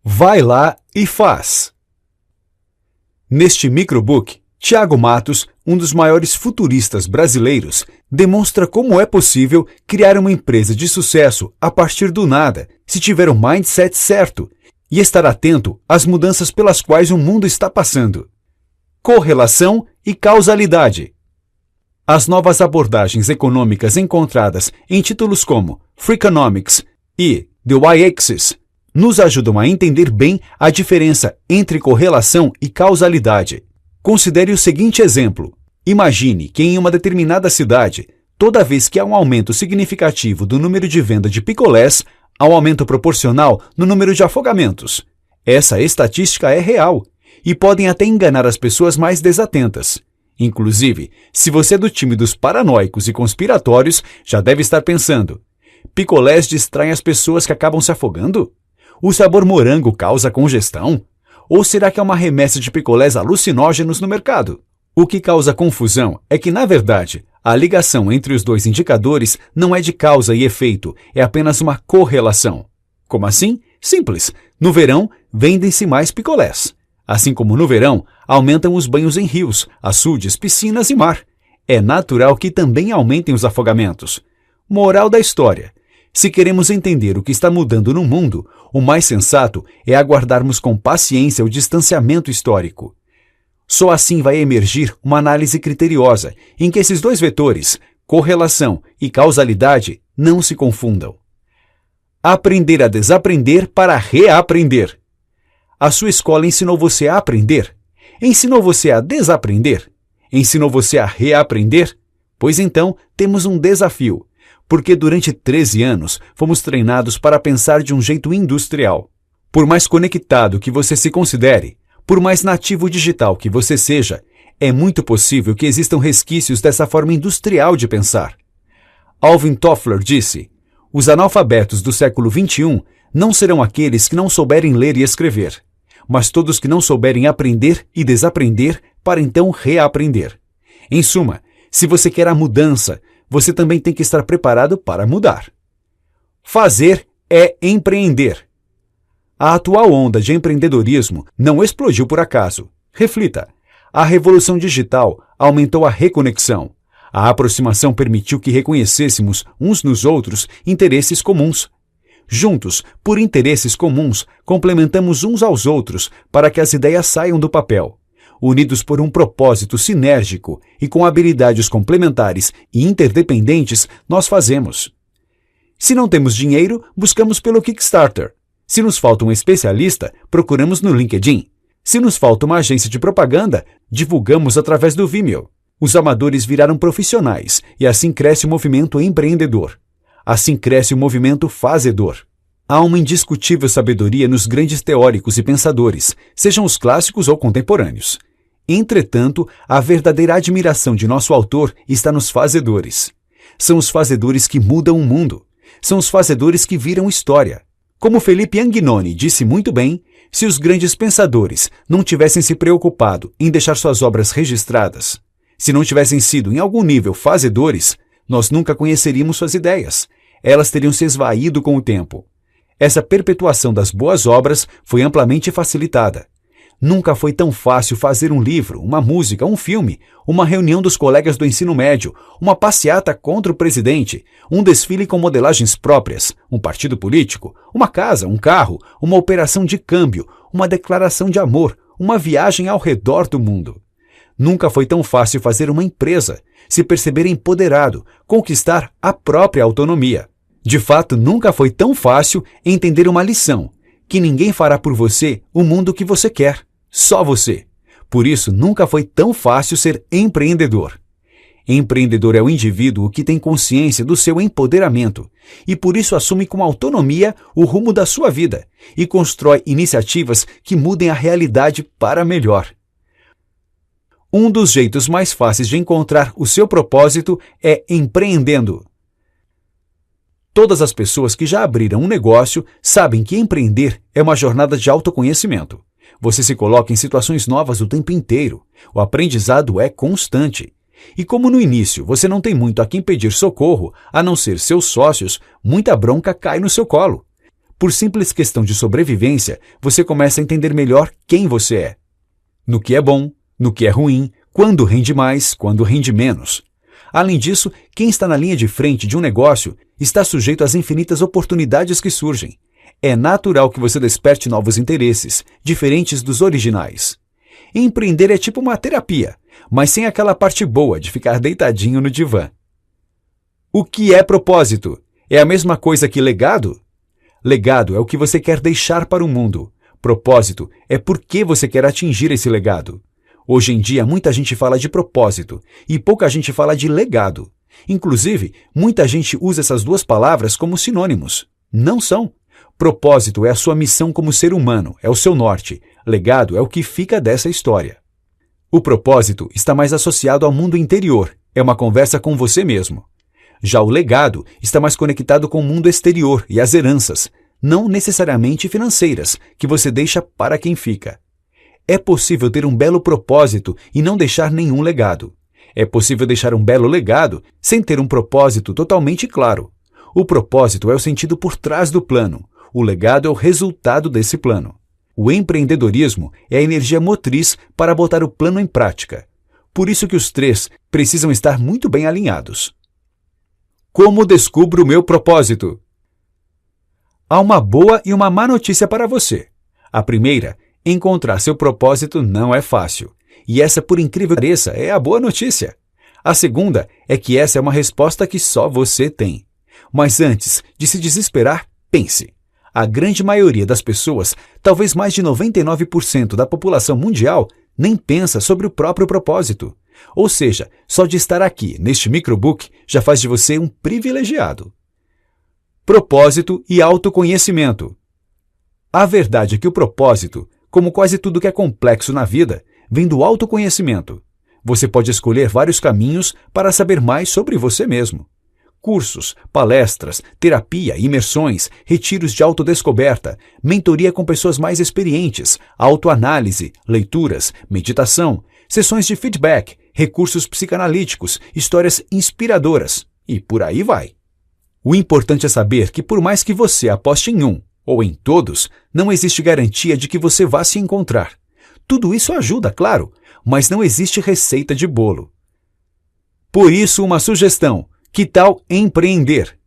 Vai lá e faz! Neste microbook, Thiago Matos, um dos maiores futuristas brasileiros, demonstra como é possível criar uma empresa de sucesso a partir do nada, se tiver o mindset certo e estar atento às mudanças pelas quais o mundo está passando. Correlação e causalidade. As novas abordagens econômicas encontradas em títulos como Freakonomics e The Y-Axis nos ajudam a entender bem a diferença entre correlação e causalidade. Considere o seguinte exemplo. Imagine que em uma determinada cidade, toda vez que há um aumento significativo do número de venda de picolés, há um aumento proporcional no número de afogamentos. Essa estatística é real e podem até enganar as pessoas mais desatentas. Inclusive, se você é do time dos paranoicos e conspiratórios, já deve estar pensando: picolés distraem as pessoas que acabam se afogando? O sabor morango causa congestão? Ou será que é uma remessa de picolés alucinógenos no mercado? O que causa confusão é que, na verdade, a ligação entre os dois indicadores não é de causa e efeito, é apenas uma correlação. Como assim? Simples. No verão, vendem-se mais picolés. Assim como no verão, aumentam os banhos em rios, açudes, piscinas e mar. É natural que também aumentem os afogamentos. Moral da história: se queremos entender o que está mudando no mundo, o mais sensato é aguardarmos com paciência o distanciamento histórico. Só assim vai emergir uma análise criteriosa, em que esses dois vetores, correlação e causalidade, não se confundam. Aprender a desaprender para reaprender. A sua escola ensinou você a aprender? Ensinou você a desaprender? Ensinou você a reaprender? Pois então, temos um desafio. Porque durante 13 anos fomos treinados para pensar de um jeito industrial. Por mais conectado que você se considere, por mais nativo digital que você seja, é muito possível que existam resquícios dessa forma industrial de pensar. Alvin Toffler disse: os analfabetos do século XXI não serão aqueles que não souberem ler e escrever, mas todos que não souberem aprender e desaprender para então reaprender. Em suma, se você quer a mudança, você também tem que estar preparado para mudar. Fazer é empreender. A atual onda de empreendedorismo não explodiu por acaso. Reflita. A revolução digital aumentou a reconexão. A aproximação permitiu que reconhecêssemos uns nos outros interesses comuns. Juntos, por interesses comuns, complementamos uns aos outros para que as ideias saiam do papel. Unidos por um propósito sinérgico e com habilidades complementares e interdependentes, nós fazemos. Se não temos dinheiro, buscamos pelo Kickstarter. Se nos falta um especialista, procuramos no LinkedIn. Se nos falta uma agência de propaganda, divulgamos através do Vimeo. Os amadores viraram profissionais e assim cresce o movimento empreendedor. Assim cresce o movimento fazedor. Há uma indiscutível sabedoria nos grandes teóricos e pensadores, sejam os clássicos ou contemporâneos. Entretanto, a verdadeira admiração de nosso autor está nos fazedores. São os fazedores que mudam o mundo. São os fazedores que viram história. Como Felipe Anguinoni disse muito bem, se os grandes pensadores não tivessem se preocupado em deixar suas obras registradas, se não tivessem sido em algum nível fazedores, nós nunca conheceríamos suas ideias. Elas teriam se esvaído com o tempo. Essa perpetuação das boas obras foi amplamente facilitada. Nunca foi tão fácil fazer um livro, uma música, um filme, uma reunião dos colegas do ensino médio, uma passeata contra o presidente, um desfile com modelagens próprias, um partido político, uma casa, um carro, uma operação de câmbio, uma declaração de amor, uma viagem ao redor do mundo. Nunca foi tão fácil fazer uma empresa, se perceber empoderado, conquistar a própria autonomia. De fato, nunca foi tão fácil entender uma lição, que ninguém fará por você o mundo que você quer, só você. Por isso, nunca foi tão fácil ser empreendedor. Empreendedor é o indivíduo que tem consciência do seu empoderamento e por isso assume com autonomia o rumo da sua vida e constrói iniciativas que mudem a realidade para melhor. Um dos jeitos mais fáceis de encontrar o seu propósito é empreendendo. Todas as pessoas que já abriram um negócio sabem que empreender é uma jornada de autoconhecimento. Você se coloca em situações novas o tempo inteiro. O aprendizado é constante. E como no início você não tem muito a quem pedir socorro, a não ser seus sócios, muita bronca cai no seu colo. Por simples questão de sobrevivência, você começa a entender melhor quem você é. No que é bom, no que é ruim, quando rende mais, quando rende menos. Além disso, quem está na linha de frente de um negócio está sujeito às infinitas oportunidades que surgem. É natural que você desperte novos interesses, diferentes dos originais. Empreender é tipo uma terapia, mas sem aquela parte boa de ficar deitadinho no divã. O que é propósito? É a mesma coisa que legado? Legado é o que você quer deixar para o mundo. Propósito é por que você quer atingir esse legado. Hoje em dia, muita gente fala de propósito e pouca gente fala de legado. Inclusive, muita gente usa essas duas palavras como sinônimos. Não são. Propósito é a sua missão como ser humano, é o seu norte. Legado é o que fica dessa história. O propósito está mais associado ao mundo interior, é uma conversa com você mesmo. Já o legado está mais conectado com o mundo exterior e as heranças, não necessariamente financeiras, que você deixa para quem fica. É possível ter um belo propósito e não deixar nenhum legado. É possível deixar um belo legado sem ter um propósito totalmente claro. O propósito é o sentido por trás do plano. O legado é o resultado desse plano. O empreendedorismo é a energia motriz para botar o plano em prática. Por isso que os três precisam estar muito bem alinhados. Como descubro o meu propósito? Há uma boa e uma má notícia para você. A primeira, encontrar seu propósito não é fácil. E essa, por incrível que pareça, é a boa notícia. A segunda é que essa é uma resposta que só você tem. Mas antes de se desesperar, pense. A grande maioria das pessoas, talvez mais de 99% da população mundial, nem pensa sobre o próprio propósito. Ou seja, só de estar aqui, neste microbook, já faz de você um privilegiado. Propósito e autoconhecimento. A verdade é que o propósito, como quase tudo que é complexo na vida, vem do autoconhecimento. Você pode escolher vários caminhos para saber mais sobre você mesmo. Cursos, palestras, terapia, imersões, retiros de autodescoberta, mentoria com pessoas mais experientes, autoanálise, leituras, meditação, sessões de feedback, recursos psicanalíticos, histórias inspiradoras e por aí vai. O importante é saber que por mais que você aposte em um ou em todos, não existe garantia de que você vá se encontrar. Tudo isso ajuda, claro, mas não existe receita de bolo. Por isso, uma sugestão. Que tal empreender?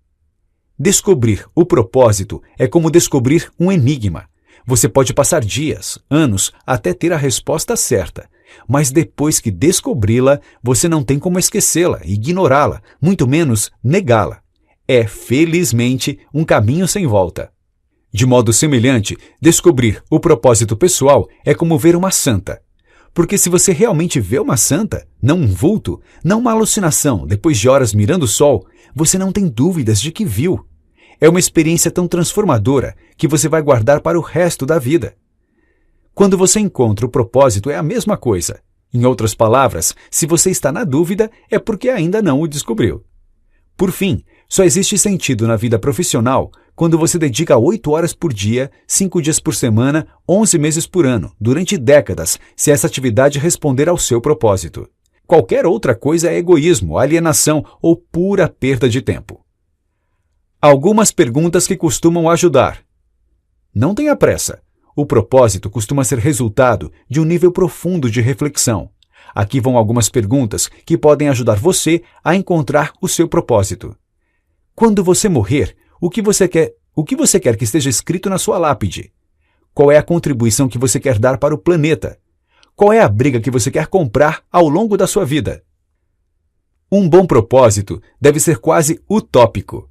Descobrir o propósito é como descobrir um enigma. Você pode passar dias, anos, até ter a resposta certa. Mas depois que descobri-la, você não tem como esquecê-la, ignorá-la, muito menos negá-la. É, felizmente, um caminho sem volta. De modo semelhante, descobrir o propósito pessoal é como ver uma santa. Porque se você realmente vê uma santa, não um vulto, não uma alucinação depois de horas mirando o sol, você não tem dúvidas de que viu. É uma experiência tão transformadora que você vai guardar para o resto da vida. Quando você encontra o propósito, é a mesma coisa. Em outras palavras, se você está na dúvida, é porque ainda não o descobriu. Por fim, só existe sentido na vida profissional quando você dedica 8 horas por dia, 5 dias por semana, 11 meses por ano, durante décadas, se essa atividade responder ao seu propósito. Qualquer outra coisa é egoísmo, alienação ou pura perda de tempo. Algumas perguntas que costumam ajudar. Não tenha pressa. O propósito costuma ser resultado de um nível profundo de reflexão. Aqui vão algumas perguntas que podem ajudar você a encontrar o seu propósito. Quando você morrer, o que você quer que esteja escrito na sua lápide? Qual é a contribuição que você quer dar para o planeta? Qual é a briga que você quer comprar ao longo da sua vida? Um bom propósito deve ser quase utópico.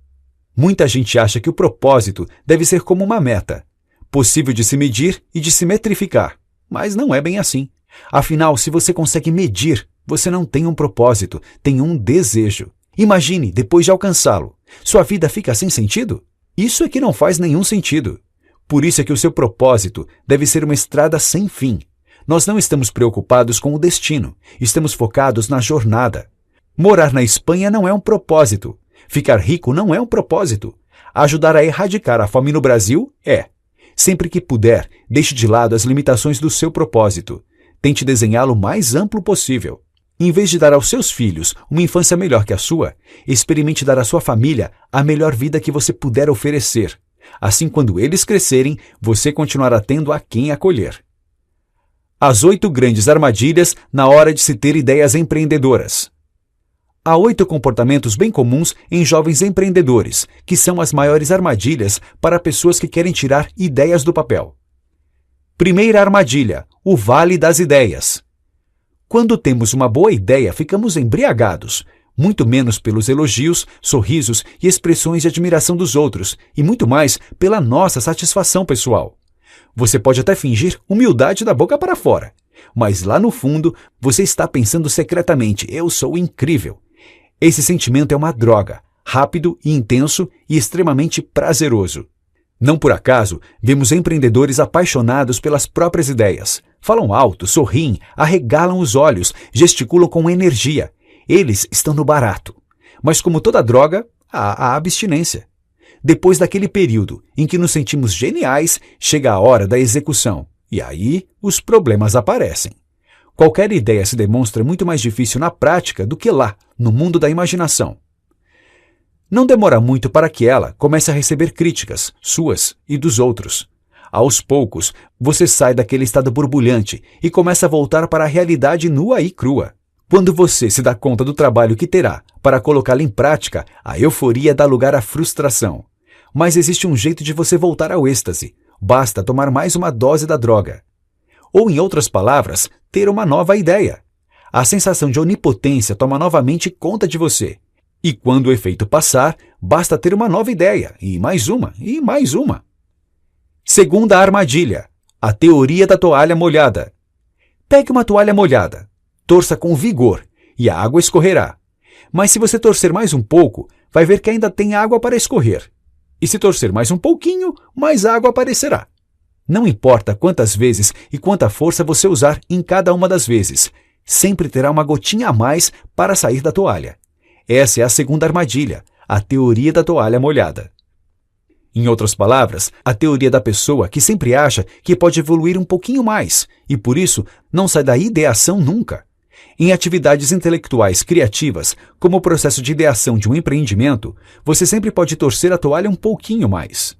Muita gente acha que o propósito deve ser como uma meta, possível de se medir e de se metrificar, mas não é bem assim. Afinal, se você consegue medir, você não tem um propósito, tem um desejo. Imagine, depois de alcançá-lo, sua vida fica sem sentido? Isso é que não faz nenhum sentido. Por isso é que o seu propósito deve ser uma estrada sem fim. Nós não estamos preocupados com o destino, estamos focados na jornada. Morar na Espanha não é um propósito. Ficar rico não é um propósito. Ajudar a erradicar a fome no Brasil é. Sempre que puder, deixe de lado as limitações do seu propósito. Tente desenhá-lo o mais amplo possível. Em vez de dar aos seus filhos uma infância melhor que a sua, experimente dar à sua família a melhor vida que você puder oferecer. Assim, quando eles crescerem, você continuará tendo a quem acolher. As 8 grandes armadilhas na hora de se ter ideias empreendedoras. Há 8 comportamentos bem comuns em jovens empreendedores, que são as maiores armadilhas para pessoas que querem tirar ideias do papel. Primeira armadilha: o vale das ideias. Quando temos uma boa ideia, ficamos embriagados, muito menos pelos elogios, sorrisos e expressões de admiração dos outros, e muito mais pela nossa satisfação pessoal. Você pode até fingir humildade da boca para fora, mas lá no fundo você está pensando secretamente: eu sou incrível. Esse sentimento é uma droga, rápido e intenso e extremamente prazeroso. Não por acaso, vemos empreendedores apaixonados pelas próprias ideias. Falam alto, sorriem, arregalam os olhos, gesticulam com energia. Eles estão no barato. Mas como toda droga, há a abstinência. Depois daquele período em que nos sentimos geniais, chega a hora da execução. E aí, os problemas aparecem. Qualquer ideia se demonstra muito mais difícil na prática do que lá, no mundo da imaginação. Não demora muito para que ela comece a receber críticas, suas e dos outros. Aos poucos, você sai daquele estado borbulhante e começa a voltar para a realidade nua e crua. Quando você se dá conta do trabalho que terá para colocá-la em prática, a euforia dá lugar à frustração. Mas existe um jeito de você voltar ao êxtase. Basta tomar mais uma dose da droga. Ou, em outras palavras, ter uma nova ideia. A sensação de onipotência toma novamente conta de você. E quando o efeito passar, basta ter uma nova ideia, e mais uma, e mais uma. Segunda armadilha: a teoria da toalha molhada. Pegue uma toalha molhada, torça com vigor, e a água escorrerá. Mas se você torcer mais um pouco, vai ver que ainda tem água para escorrer. E se torcer mais um pouquinho, mais água aparecerá. Não importa quantas vezes e quanta força você usar em cada uma das vezes, sempre terá uma gotinha a mais para sair da toalha. Essa é a segunda armadilha, a teoria da toalha molhada. Em outras palavras, a teoria da pessoa que sempre acha que pode evoluir um pouquinho mais e, por isso, não sai da ideação nunca. Em atividades intelectuais criativas, como o processo de ideação de um empreendimento, você sempre pode torcer a toalha um pouquinho mais.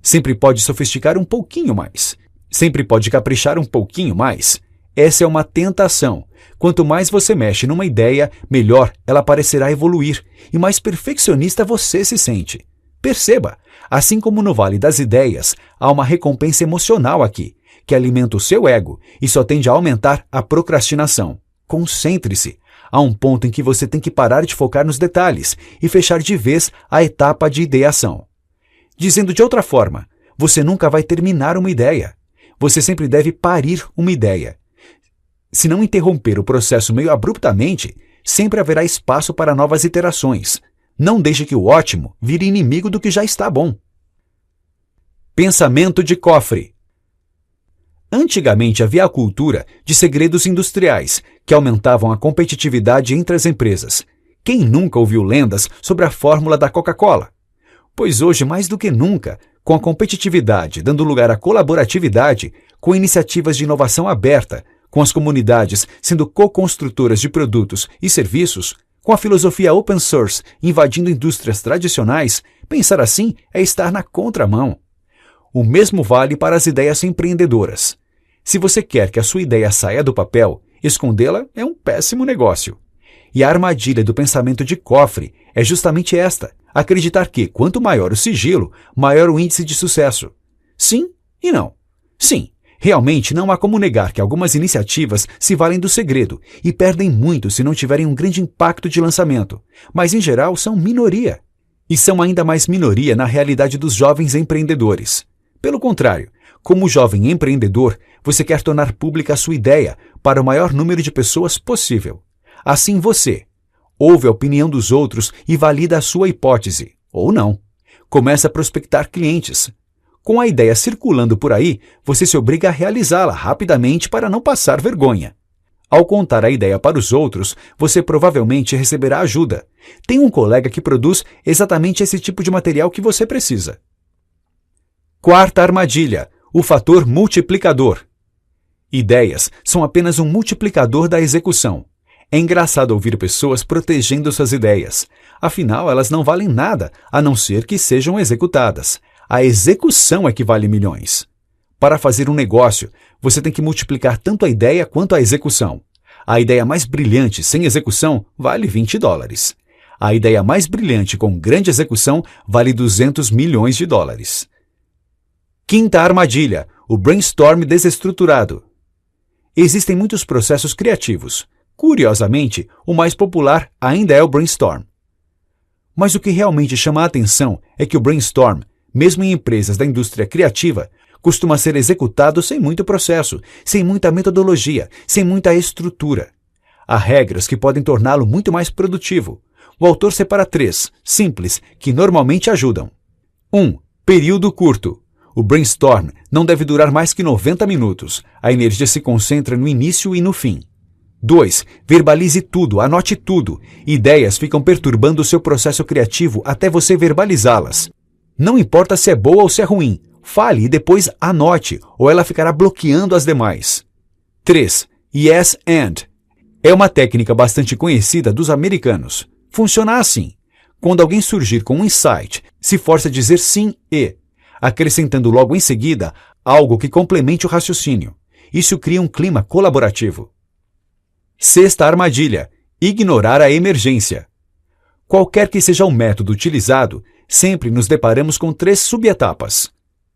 Sempre pode sofisticar um pouquinho mais. Sempre pode caprichar um pouquinho mais. Essa é uma tentação. Quanto mais você mexe numa ideia, melhor ela parecerá evoluir e mais perfeccionista você se sente. Perceba, assim como no Vale das Ideias, há uma recompensa emocional aqui, que alimenta o seu ego e só tende a aumentar a procrastinação. Concentre-se. Há um ponto em que você tem que parar de focar nos detalhes e fechar de vez a etapa de ideação. Dizendo de outra forma, você nunca vai terminar uma ideia. Você sempre deve parir uma ideia. Se não interromper o processo meio abruptamente, sempre haverá espaço para novas iterações. Não deixe que o ótimo vire inimigo do que já está bom. Pensamento de cofre. Antigamente havia a cultura de segredos industriais, que aumentavam a competitividade entre as empresas. Quem nunca ouviu lendas sobre a fórmula da Coca-Cola? Pois hoje, mais do que nunca, com a competitividade dando lugar à colaboratividade, com iniciativas de inovação aberta, com as comunidades sendo co-construtoras de produtos e serviços, com a filosofia open source invadindo indústrias tradicionais, pensar assim é estar na contramão. O mesmo vale para as ideias empreendedoras. Se você quer que a sua ideia saia do papel, escondê-la é um péssimo negócio. E a armadilha do pensamento de cofre é justamente esta: acreditar que, quanto maior o sigilo, maior o índice de sucesso. Sim e não. Sim, realmente não há como negar que algumas iniciativas se valem do segredo e perdem muito se não tiverem um grande impacto de lançamento, mas em geral são minoria. E são ainda mais minoria na realidade dos jovens empreendedores. Pelo contrário, como jovem empreendedor, você quer tornar pública a sua ideia para o maior número de pessoas possível. Assim você ouve a opinião dos outros e valida a sua hipótese, ou não. Começa a prospectar clientes. Com a ideia circulando por aí, você se obriga a realizá-la rapidamente para não passar vergonha. Ao contar a ideia para os outros, você provavelmente receberá ajuda. Tem um colega que produz exatamente esse tipo de material que você precisa. Quarta armadilha: o fator multiplicador. Ideias são apenas um multiplicador da execução. É engraçado ouvir pessoas protegendo suas ideias. Afinal, elas não valem nada, a não ser que sejam executadas. A execução é que vale milhões. Para fazer um negócio, você tem que multiplicar tanto a ideia quanto a execução. A ideia mais brilhante sem execução vale $20. A ideia mais brilhante com grande execução vale $200 milhões. Quinta armadilha: o brainstorm desestruturado. Existem muitos processos criativos. Curiosamente, o mais popular ainda é o brainstorm. Mas o que realmente chama a atenção é que o brainstorm, mesmo em empresas da indústria criativa, costuma ser executado sem muito processo, sem muita metodologia, sem muita estrutura. Há regras que podem torná-lo muito mais produtivo. O autor separa 3, simples, que normalmente ajudam. 1. Período curto. O brainstorm não deve durar mais que 90 minutos. A energia se concentra no início e no fim. 2. Verbalize tudo, anote tudo. Ideias ficam perturbando o seu processo criativo até você verbalizá-las. Não importa se é boa ou se é ruim. Fale e depois anote, ou ela ficará bloqueando as demais. 3. Yes and. É uma técnica bastante conhecida dos americanos. Funciona assim. Quando alguém surgir com um insight, se force a dizer sim e, acrescentando logo em seguida algo que complemente o raciocínio. Isso cria um clima colaborativo. Sexta armadilha: ignorar a emergência. Qualquer que seja o método utilizado, sempre nos deparamos com 3 subetapas.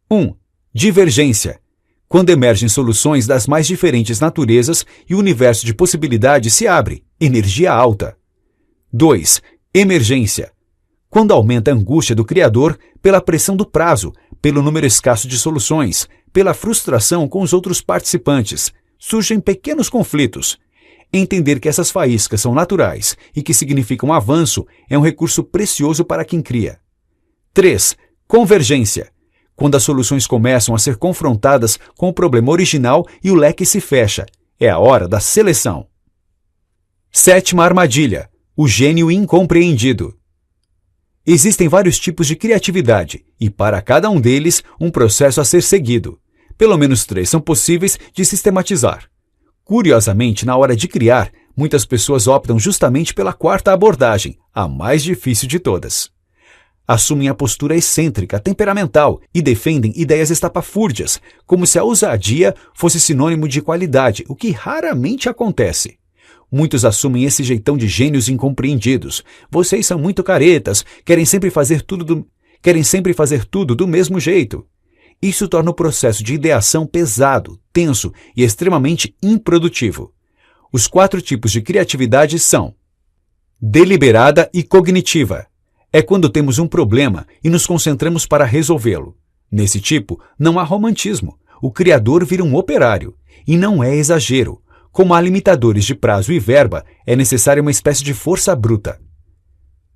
1. Divergência. Quando emergem soluções das mais diferentes naturezas e o universo de possibilidades se abre, energia alta. 2. Emergência. Quando aumenta a angústia do criador pela pressão do prazo, pelo número escasso de soluções, pela frustração com os outros participantes, surgem pequenos conflitos. Entender que essas faíscas são naturais e que significam avanço é um recurso precioso para quem cria. 3. Convergência. Quando as soluções começam a ser confrontadas com o problema original e o leque se fecha, é a hora da seleção. Sétima armadilha: o gênio incompreendido. Existem vários tipos de criatividade e, para cada um deles, um processo a ser seguido. Pelo menos 3 são possíveis de sistematizar. Curiosamente, na hora de criar, muitas pessoas optam justamente pela 4ª abordagem, a mais difícil de todas. Assumem a postura excêntrica, temperamental e defendem ideias estapafúrdias, como se a ousadia fosse sinônimo de qualidade, o que raramente acontece. Muitos assumem esse jeitão de gênios incompreendidos. Vocês são muito caretas, querem sempre fazer tudo do mesmo jeito. Isso torna o processo de ideação pesado, tenso e extremamente improdutivo. Os 4 tipos de criatividade são: deliberada e cognitiva. É quando temos um problema e nos concentramos para resolvê-lo. Nesse tipo, não há romantismo. O criador vira um operário. E não é exagero. Como há limitadores de prazo e verba, é necessária uma espécie de força bruta.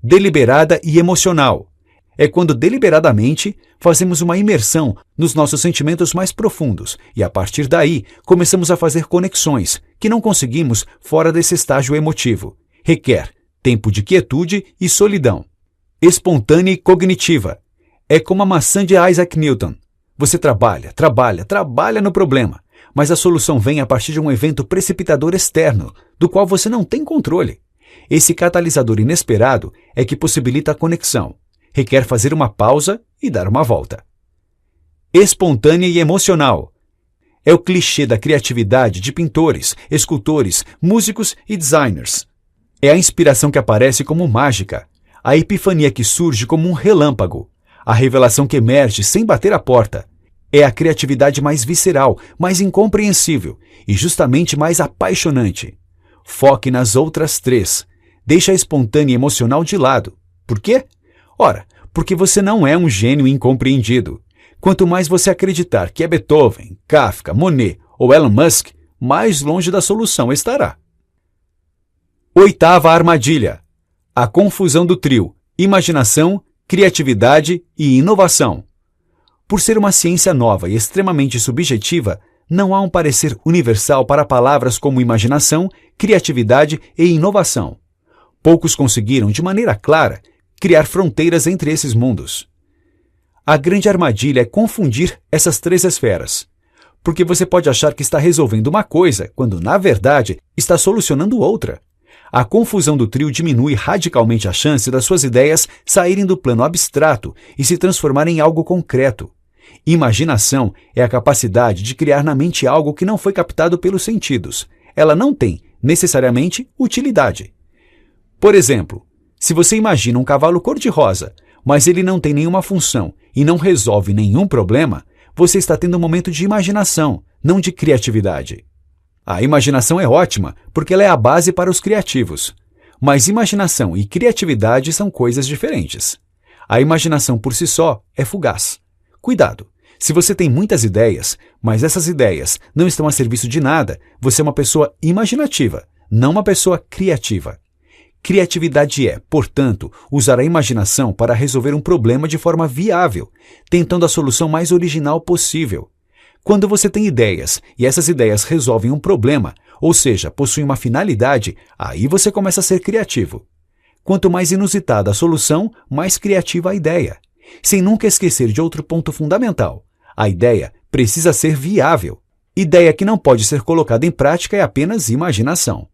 Deliberada e emocional. É quando deliberadamente fazemos uma imersão nos nossos sentimentos mais profundos e, a partir daí, começamos a fazer conexões que não conseguimos fora desse estágio emotivo. Requer tempo de quietude e solidão. Espontânea e cognitiva. É como a maçã de Isaac Newton. Você trabalha no problema, mas a solução vem a partir de um evento precipitador externo, do qual você não tem controle. Esse catalisador inesperado é que possibilita a conexão. Requer fazer uma pausa e dar uma volta. Espontânea e emocional. É o clichê da criatividade de pintores, escultores, músicos e designers. É a inspiração que aparece como mágica, a epifania que surge como um relâmpago, a revelação que emerge sem bater a porta. É a criatividade mais visceral, mais incompreensível e justamente mais apaixonante. Foque nas outras 3. Deixe a espontânea e emocional de lado. Por quê? Ora, porque você não é um gênio incompreendido. Quanto mais você acreditar que é Beethoven, Kafka, Monet ou Elon Musk, mais longe da solução estará. 8ª armadilha: a confusão do trio: imaginação, criatividade e inovação. Por ser uma ciência nova e extremamente subjetiva, não há um parecer universal para palavras como imaginação, criatividade e inovação. Poucos conseguiram, de maneira clara, criar fronteiras entre esses mundos. A grande armadilha é confundir essas 3 esferas, porque você pode achar que está resolvendo uma coisa, quando, na verdade, está solucionando outra. A confusão do trio diminui radicalmente a chance das suas ideias saírem do plano abstrato e se transformarem em algo concreto. Imaginação é a capacidade de criar na mente algo que não foi captado pelos sentidos. Ela não tem, necessariamente, utilidade. Por exemplo, se você imagina um cavalo cor-de-rosa, mas ele não tem nenhuma função e não resolve nenhum problema, você está tendo um momento de imaginação, não de criatividade. A imaginação é ótima porque ela é a base para os criativos. Mas imaginação e criatividade são coisas diferentes. A imaginação por si só é fugaz. Cuidado! Se você tem muitas ideias, mas essas ideias não estão a serviço de nada, você é uma pessoa imaginativa, não uma pessoa criativa. Criatividade é, portanto, usar a imaginação para resolver um problema de forma viável, tentando a solução mais original possível. Quando você tem ideias e essas ideias resolvem um problema, ou seja, possuem uma finalidade, aí você começa a ser criativo. Quanto mais inusitada a solução, mais criativa a ideia. Sem nunca esquecer de outro ponto fundamental. A ideia precisa ser viável. Ideia que não pode ser colocada em prática é apenas imaginação.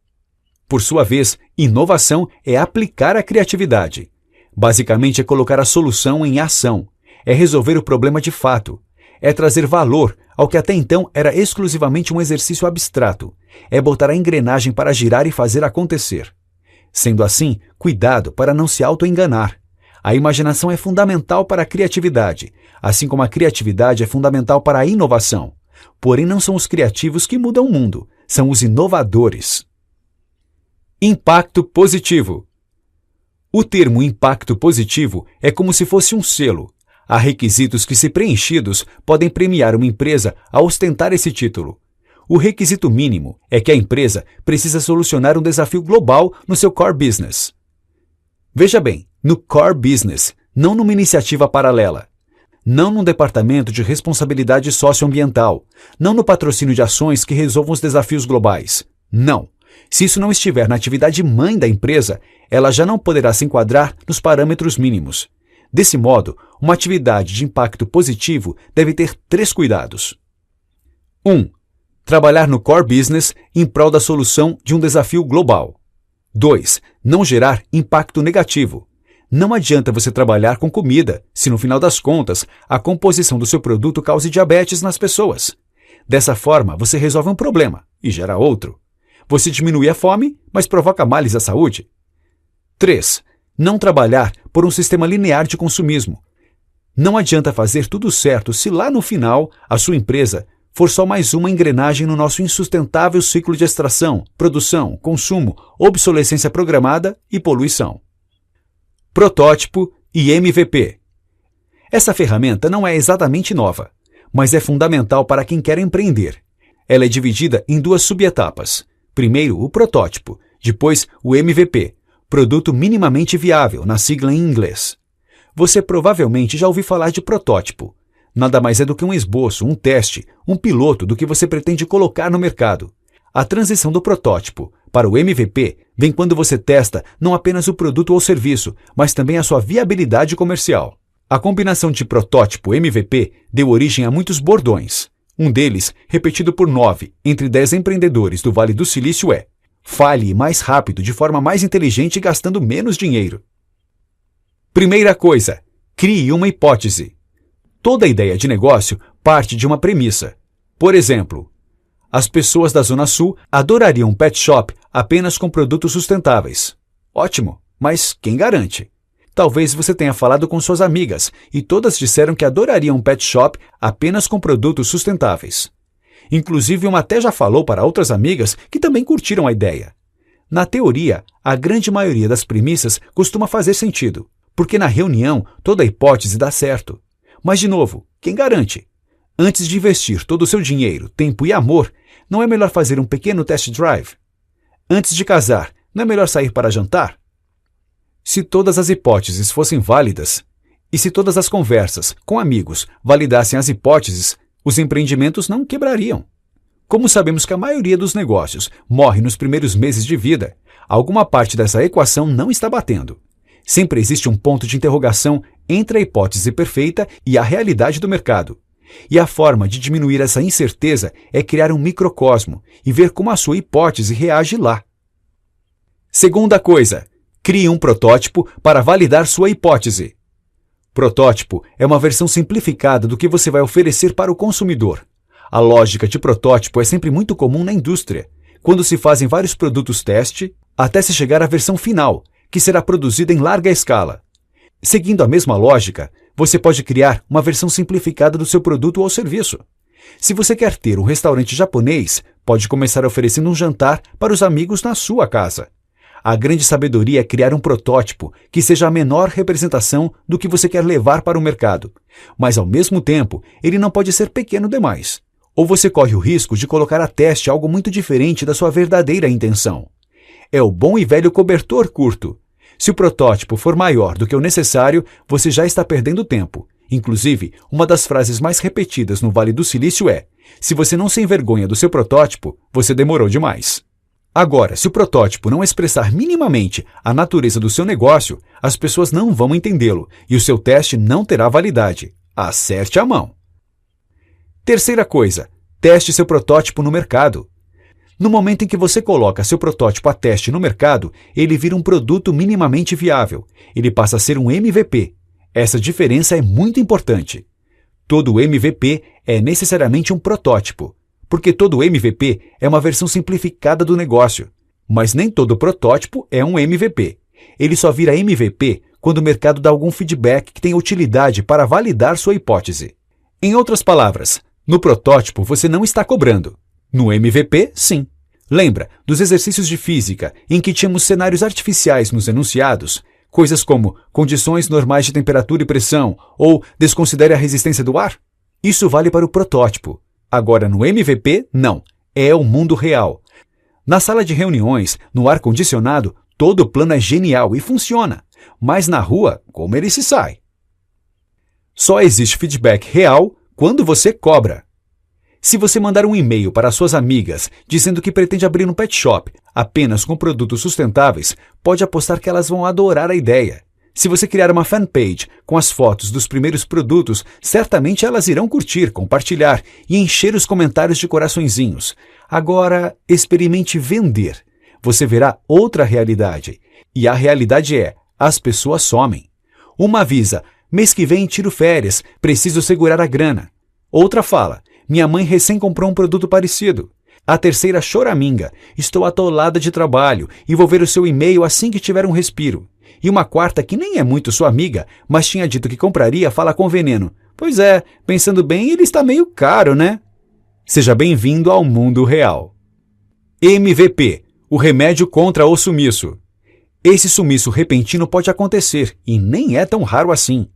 Por sua vez, inovação é aplicar a criatividade. Basicamente é colocar a solução em ação. É resolver o problema de fato. É trazer valor ao que até então era exclusivamente um exercício abstrato. É botar a engrenagem para girar e fazer acontecer. Sendo assim, cuidado para não se auto-enganar. A imaginação é fundamental para a criatividade, assim como a criatividade é fundamental para a inovação. Porém, não são os criativos que mudam o mundo, são os inovadores. Impacto positivo. O termo impacto positivo é como se fosse um selo. Há requisitos que, se preenchidos, podem premiar uma empresa a ostentar esse título. O requisito mínimo é que a empresa precisa solucionar um desafio global no seu core business. Veja bem, no core business, não numa iniciativa paralela. Não num departamento de responsabilidade socioambiental. Não no patrocínio de ações que resolvam os desafios globais. Não. Se isso não estiver na atividade mãe da empresa, ela já não poderá se enquadrar nos parâmetros mínimos. Desse modo, uma atividade de impacto positivo deve ter 3 cuidados. 1. Trabalhar no core business em prol da solução de um desafio global. 2. Não gerar impacto negativo. Não adianta você trabalhar com comida, se no final das contas, a composição do seu produto cause diabetes nas pessoas. Dessa forma, você resolve um problema e gera outro. Você diminui a fome, mas provoca males à saúde. 3. Não trabalhar por um sistema linear de consumismo. Não adianta fazer tudo certo se lá no final a sua empresa for só mais uma engrenagem no nosso insustentável ciclo de extração, produção, consumo, obsolescência programada e poluição. Protótipo e MVP. Essa ferramenta não é exatamente nova, mas é fundamental para quem quer empreender. Ela é dividida em 2 subetapas. Primeiro, o protótipo, depois o MVP, produto minimamente viável, na sigla em inglês. Você provavelmente já ouviu falar de protótipo. Nada mais é do que um esboço, um teste, um piloto do que você pretende colocar no mercado. A transição do protótipo para o MVP vem quando você testa não apenas o produto ou serviço, mas também a sua viabilidade comercial. A combinação de protótipo e MVP deu origem a muitos bordões. Um deles, repetido por 9 entre 10 empreendedores do Vale do Silício é: fale mais rápido, de forma mais inteligente e gastando menos dinheiro. Primeira coisa, crie uma hipótese. Toda ideia de negócio parte de uma premissa. Por exemplo, as pessoas da Zona Sul adorariam um pet shop apenas com produtos sustentáveis. Ótimo, mas quem garante? Talvez você tenha falado com suas amigas e todas disseram que adorariam um pet shop apenas com produtos sustentáveis. Inclusive, uma até já falou para outras amigas que também curtiram a ideia. Na teoria, a grande maioria das premissas costuma fazer sentido, porque na reunião toda a hipótese dá certo. Mas, de novo, quem garante? Antes de investir todo o seu dinheiro, tempo e amor, não é melhor fazer um pequeno test drive? Antes de casar, não é melhor sair para jantar? Se todas as hipóteses fossem válidas, e se todas as conversas com amigos validassem as hipóteses, os empreendimentos não quebrariam. Como sabemos que a maioria dos negócios morre nos primeiros meses de vida, alguma parte dessa equação não está batendo. Sempre existe um ponto de interrogação entre a hipótese perfeita e a realidade do mercado. E a forma de diminuir essa incerteza é criar um microcosmo e ver como a sua hipótese reage lá. Segunda coisa, crie um protótipo para validar sua hipótese. Protótipo é uma versão simplificada do que você vai oferecer para o consumidor. A lógica de protótipo é sempre muito comum na indústria, quando se fazem vários produtos teste, até se chegar à versão final, que será produzida em larga escala. Seguindo a mesma lógica, você pode criar uma versão simplificada do seu produto ou serviço. Se você quer ter um restaurante japonês, pode começar oferecendo um jantar para os amigos na sua casa. A grande sabedoria é criar um protótipo que seja a menor representação do que você quer levar para o mercado, mas ao mesmo tempo ele não pode ser pequeno demais. Ou você corre o risco de colocar a teste algo muito diferente da sua verdadeira intenção. É o bom e velho cobertor curto. Se o protótipo for maior do que o necessário, você já está perdendo tempo. Inclusive, uma das frases mais repetidas no Vale do Silício é: se você não se envergonha do seu protótipo, você demorou demais. Agora, se o protótipo não expressar minimamente a natureza do seu negócio, as pessoas não vão entendê-lo e o seu teste não terá validade. Acerte a mão. Terceira coisa, teste seu protótipo no mercado. No momento em que você coloca seu protótipo a teste no mercado, ele vira um produto minimamente viável. Ele passa a ser um MVP. Essa diferença é muito importante. Todo MVP é necessariamente um protótipo, porque todo MVP é uma versão simplificada do negócio. Mas nem todo protótipo é um MVP. Ele só vira MVP quando o mercado dá algum feedback que tenha utilidade para validar sua hipótese. Em outras palavras, no protótipo você não está cobrando. No MVP, sim. Lembra dos exercícios de física em que tínhamos cenários artificiais nos enunciados? Coisas como condições normais de temperatura e pressão ou desconsidere a resistência do ar? Isso vale para o protótipo. Agora, no MVP, não. É o mundo real. Na sala de reuniões, no ar-condicionado, todo o plano é genial e funciona. Mas na rua, como ele se sai? Só existe feedback real quando você cobra. Se você mandar um e-mail para suas amigas dizendo que pretende abrir um pet shop apenas com produtos sustentáveis, pode apostar que elas vão adorar a ideia. Se você criar uma fanpage com as fotos dos primeiros produtos, certamente elas irão curtir, compartilhar e encher os comentários de coraçõezinhos. Agora, experimente vender. Você verá outra realidade. E a realidade é, as pessoas somem. Uma avisa, mês que vem tiro férias, preciso segurar a grana. Outra fala, minha mãe recém comprou um produto parecido. A terceira choraminga, estou atolada de trabalho e vou ver o seu e-mail assim que tiver um respiro. E uma quarta que nem é muito sua amiga, mas tinha dito que compraria, fala com veneno. Pois é, pensando bem, ele está meio caro, né? Seja bem-vindo ao mundo real. MVP, o remédio contra o sumiço. Esse sumiço repentino pode acontecer e nem é tão raro assim.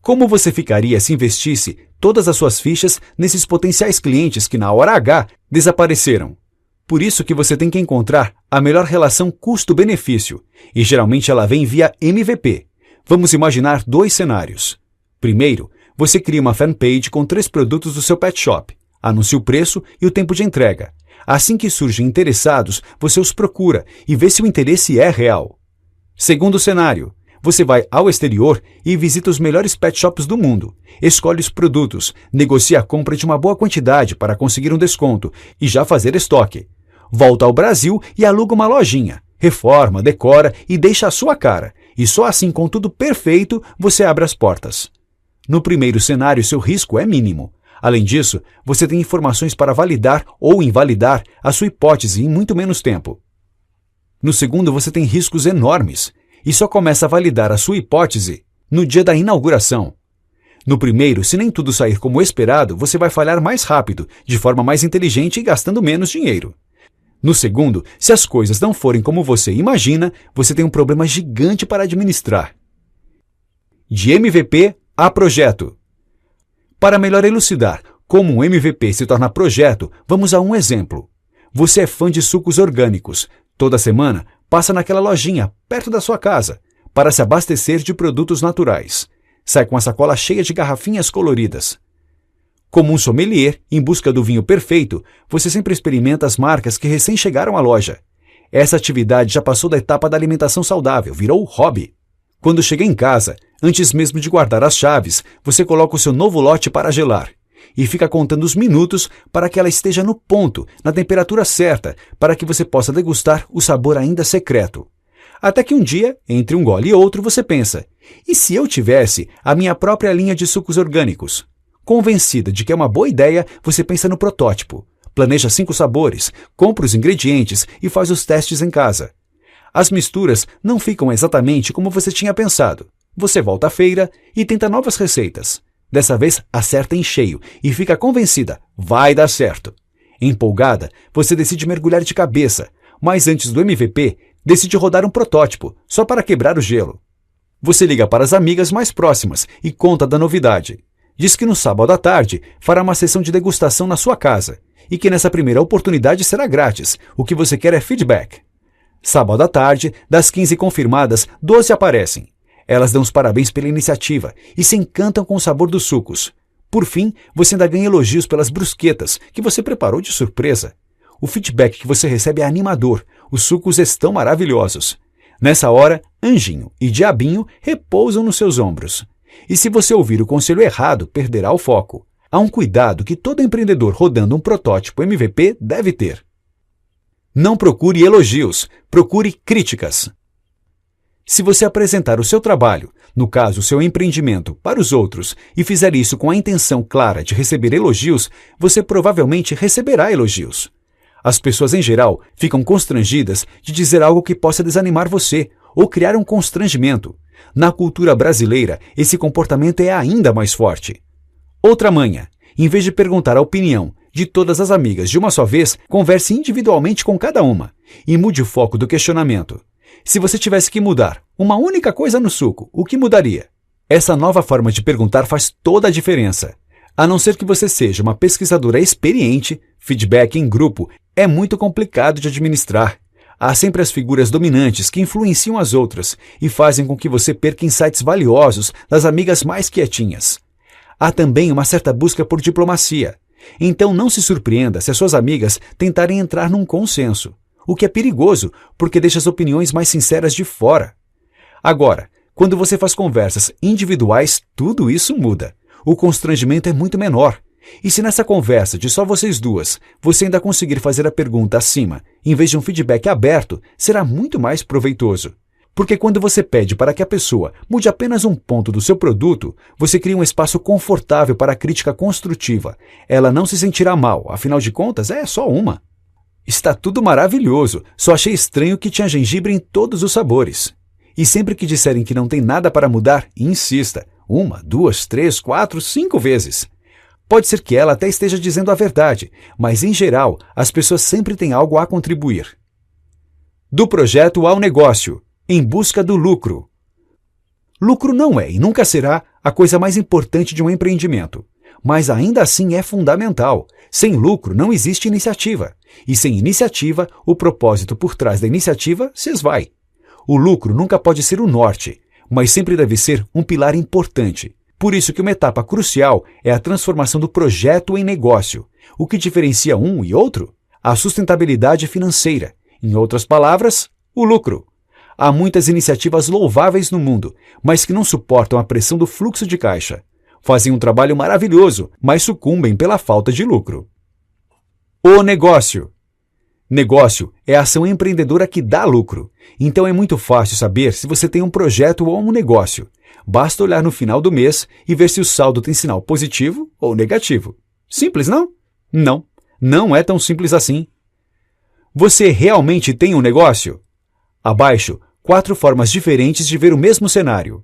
Como você ficaria se investisse todas as suas fichas nesses potenciais clientes que na hora H desapareceram? Por isso que você tem que encontrar a melhor relação custo-benefício, e geralmente ela vem via MVP. Vamos imaginar 2 cenários. Primeiro, você cria uma fanpage com 3 produtos do seu pet shop, anuncia o preço e o tempo de entrega. Assim que surgem interessados, você os procura e vê se o interesse é real. Segundo cenário, você vai ao exterior e visita os melhores pet shops do mundo, escolhe os produtos, negocia a compra de uma boa quantidade para conseguir um desconto e já fazer estoque. Volta ao Brasil e aluga uma lojinha, reforma, decora e deixa a sua cara. E só assim, com tudo perfeito, você abre as portas. No primeiro cenário, seu risco é mínimo. Além disso, você tem informações para validar ou invalidar a sua hipótese em muito menos tempo. No segundo, você tem riscos enormes e só começa a validar a sua hipótese no dia da inauguração. No primeiro, se nem tudo sair como esperado, você vai falhar mais rápido, de forma mais inteligente e gastando menos dinheiro. No segundo, se as coisas não forem como você imagina, você tem um problema gigante para administrar. De MVP a projeto. Para melhor elucidar como um MVP se torna projeto, vamos a um exemplo. Você é fã de sucos orgânicos. Toda semana, passa naquela lojinha, perto da sua casa, para se abastecer de produtos naturais. Sai com a sacola cheia de garrafinhas coloridas. Como um sommelier, em busca do vinho perfeito, você sempre experimenta as marcas que recém chegaram à loja. Essa atividade já passou da etapa da alimentação saudável, virou hobby. Quando chega em casa, antes mesmo de guardar as chaves, você coloca o seu novo lote para gelar. e fica contando os minutos para que ela esteja no ponto, na temperatura certa, para que você possa degustar o sabor ainda secreto. Até que um dia, entre um gole e outro, você pensa: e se eu tivesse a minha própria linha de sucos orgânicos? Convencida de que é uma boa ideia, você pensa no protótipo. Planeja 5 sabores, compra os ingredientes e faz os testes em casa. As misturas não ficam exatamente como você tinha pensado. Você volta à feira e tenta novas receitas. Dessa vez, acerta em cheio e fica convencida: vai dar certo. Empolgada, você decide mergulhar de cabeça, mas antes do MVP, decide rodar um protótipo, só para quebrar o gelo. Você liga para as amigas mais próximas e conta da novidade. Diz que no sábado à tarde fará uma sessão de degustação na sua casa e que nessa primeira oportunidade será grátis. O que você quer é feedback. Sábado à tarde, das 15 confirmadas, 12 aparecem. Elas dão os parabéns pela iniciativa e se encantam com o sabor dos sucos. Por fim, você ainda ganha elogios pelas brusquetas que você preparou de surpresa. O feedback que você recebe é animador. Os sucos estão maravilhosos. Nessa hora, Anjinho e Diabinho repousam nos seus ombros. E se você ouvir o conselho errado, perderá o foco. Há um cuidado que todo empreendedor rodando um protótipo MVP deve ter. Não procure elogios, procure críticas. Se você apresentar o seu trabalho, no caso o seu empreendimento, para os outros e fizer isso com a intenção clara de receber elogios, você provavelmente receberá elogios. As pessoas em geral ficam constrangidas de dizer algo que possa desanimar você ou criar um constrangimento. Na cultura brasileira, esse comportamento é ainda mais forte. Outra manha: em vez de perguntar a opinião de todas as amigas de uma só vez, converse individualmente com cada uma e mude o foco do questionamento. Se você tivesse que mudar uma única coisa no suco, o que mudaria? Essa nova forma de perguntar faz toda a diferença. A não ser que você seja uma pesquisadora experiente, feedback em grupo é muito complicado de administrar. Há sempre as figuras dominantes que influenciam as outras e fazem com que você perca insights valiosos das amigas mais quietinhas. Há também uma certa busca por diplomacia. Então não se surpreenda se as suas amigas tentarem entrar num consenso, o que é perigoso porque deixa as opiniões mais sinceras de fora. Agora, quando você faz conversas individuais, tudo isso muda. O constrangimento é muito menor. E se nessa conversa de só vocês duas, você ainda conseguir fazer a pergunta acima, em vez de um feedback aberto, será muito mais proveitoso. Porque quando você pede para que a pessoa mude apenas um ponto do seu produto, você cria um espaço confortável para a crítica construtiva. Ela não se sentirá mal, afinal de contas, é só uma. Está tudo maravilhoso, só achei estranho que tinha gengibre em todos os sabores. E sempre que disserem que não tem nada para mudar, insista. 1, 2, 3, 4, 5 vezes. Pode ser que ela até esteja dizendo a verdade, mas em geral, as pessoas sempre têm algo a contribuir. Do projeto ao negócio, em busca do lucro. Lucro não é e nunca será a coisa mais importante de um empreendimento, mas ainda assim é fundamental. Sem lucro não existe iniciativa, e sem iniciativa, o propósito por trás da iniciativa se esvai. O lucro nunca pode ser o norte, mas sempre deve ser um pilar importante. Por isso que uma etapa crucial é a transformação do projeto em negócio. O que diferencia um e outro? A sustentabilidade financeira. Em outras palavras, o lucro. Há muitas iniciativas louváveis no mundo, mas que não suportam a pressão do fluxo de caixa. Fazem um trabalho maravilhoso, mas sucumbem pela falta de lucro. O negócio. Negócio é a ação empreendedora que dá lucro. Então é muito fácil saber se você tem um projeto ou um negócio. Basta olhar no final do mês e ver se o saldo tem sinal positivo ou negativo. Simples, não? Não, não é tão simples assim. Você realmente tem um negócio? Abaixo, 4 formas diferentes de ver o mesmo cenário.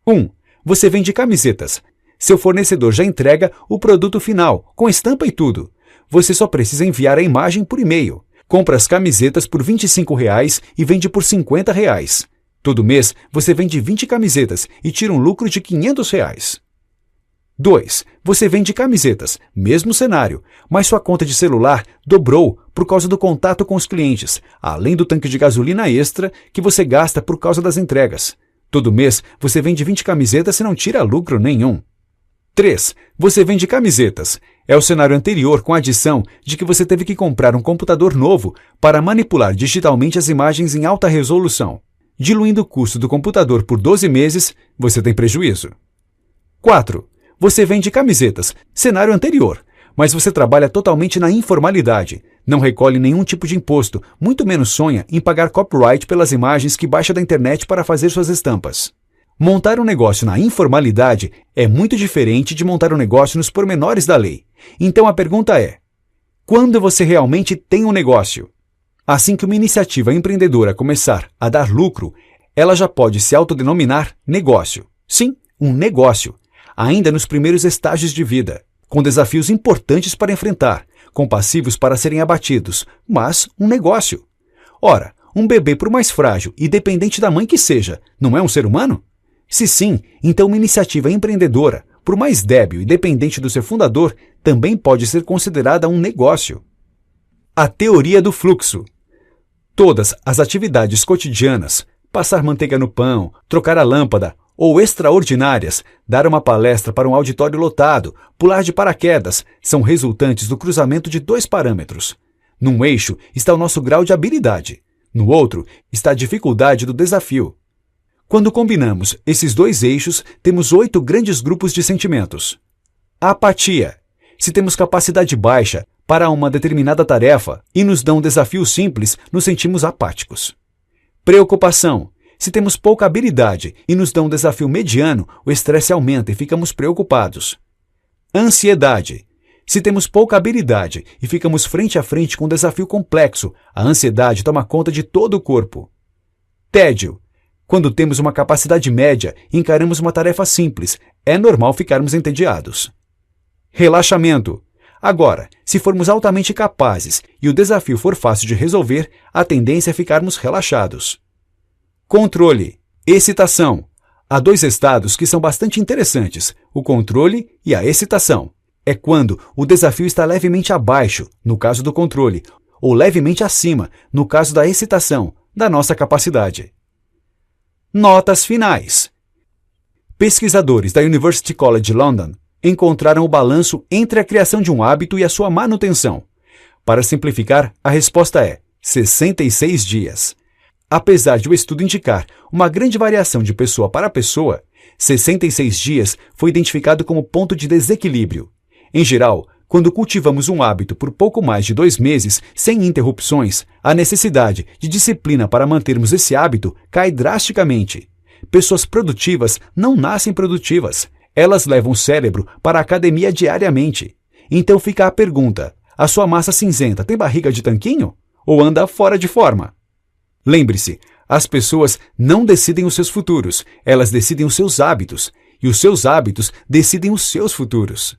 1. Você vende camisetas. Seu fornecedor já entrega o produto final, com estampa e tudo. Você só precisa enviar a imagem por e-mail. Compra as camisetas por R$ 25,00 e vende por R$ 50,00. Todo mês, você vende 20 camisetas e tira um lucro de R$ 500,00. 2. Você vende camisetas, mesmo cenário, mas sua conta de celular dobrou por causa do contato com os clientes, além do tanque de gasolina extra que você gasta por causa das entregas. Todo mês, você vende 20 camisetas e não tira lucro nenhum. 3. Você vende camisetas. É o cenário anterior com a adição de que você teve que comprar um computador novo para manipular digitalmente as imagens em alta resolução. Diluindo o custo do computador por 12 meses, você tem prejuízo. 4. Você vende camisetas, cenário anterior, mas você trabalha totalmente na informalidade. Não recolhe nenhum tipo de imposto, muito menos sonha em pagar copyright pelas imagens que baixa da internet para fazer suas estampas. Montar um negócio na informalidade é muito diferente de montar um negócio nos pormenores da lei. Então a pergunta é: quando você realmente tem um negócio? Assim que uma iniciativa empreendedora começar a dar lucro, ela já pode se autodenominar negócio. Sim, um negócio, ainda nos primeiros estágios de vida, com desafios importantes para enfrentar, com passivos para serem abatidos, mas um negócio. Ora, um bebê, por mais frágil e dependente da mãe que seja, não é um ser humano? Se sim, então uma iniciativa empreendedora, por mais débil e dependente do seu fundador, também pode ser considerada um negócio. A teoria do fluxo. Todas as atividades cotidianas, passar manteiga no pão, trocar a lâmpada, ou extraordinárias, dar uma palestra para um auditório lotado, pular de paraquedas, são resultantes do cruzamento de dois parâmetros. Num eixo está o nosso grau de habilidade, no outro está a dificuldade do desafio. Quando combinamos esses dois eixos, temos 8 grandes grupos de sentimentos. Apatia. Se temos capacidade baixa para uma determinada tarefa e nos dão um desafio simples, nos sentimos apáticos. Preocupação. Se temos pouca habilidade e nos dão um desafio mediano, o estresse aumenta e ficamos preocupados. Ansiedade. Se temos pouca habilidade e ficamos frente a frente com um desafio complexo, a ansiedade toma conta de todo o corpo. Tédio. Quando temos uma capacidade média e encaramos uma tarefa simples, é normal ficarmos entediados. Relaxamento. Agora, se formos altamente capazes e o desafio for fácil de resolver, a tendência é ficarmos relaxados. Controle. Excitação. Há 2 estados que são bastante interessantes, o controle e a excitação. É quando o desafio está levemente abaixo, no caso do controle, ou levemente acima, no caso da excitação, da nossa capacidade. Notas finais. Pesquisadores da University College London encontraram o balanço entre a criação de um hábito e a sua manutenção. Para simplificar, a resposta é 66 dias. Apesar de o estudo indicar uma grande variação de pessoa para pessoa, 66 dias foi identificado como ponto de desequilíbrio. Em geral, quando cultivamos um hábito por pouco mais de 2 meses, sem interrupções, a necessidade de disciplina para mantermos esse hábito cai drasticamente. Pessoas produtivas não nascem produtivas. Elas levam o cérebro para a academia diariamente. Então fica a pergunta: a sua massa cinzenta tem barriga de tanquinho? Ou anda fora de forma? Lembre-se, as pessoas não decidem os seus futuros, elas decidem os seus hábitos. E os seus hábitos decidem os seus futuros.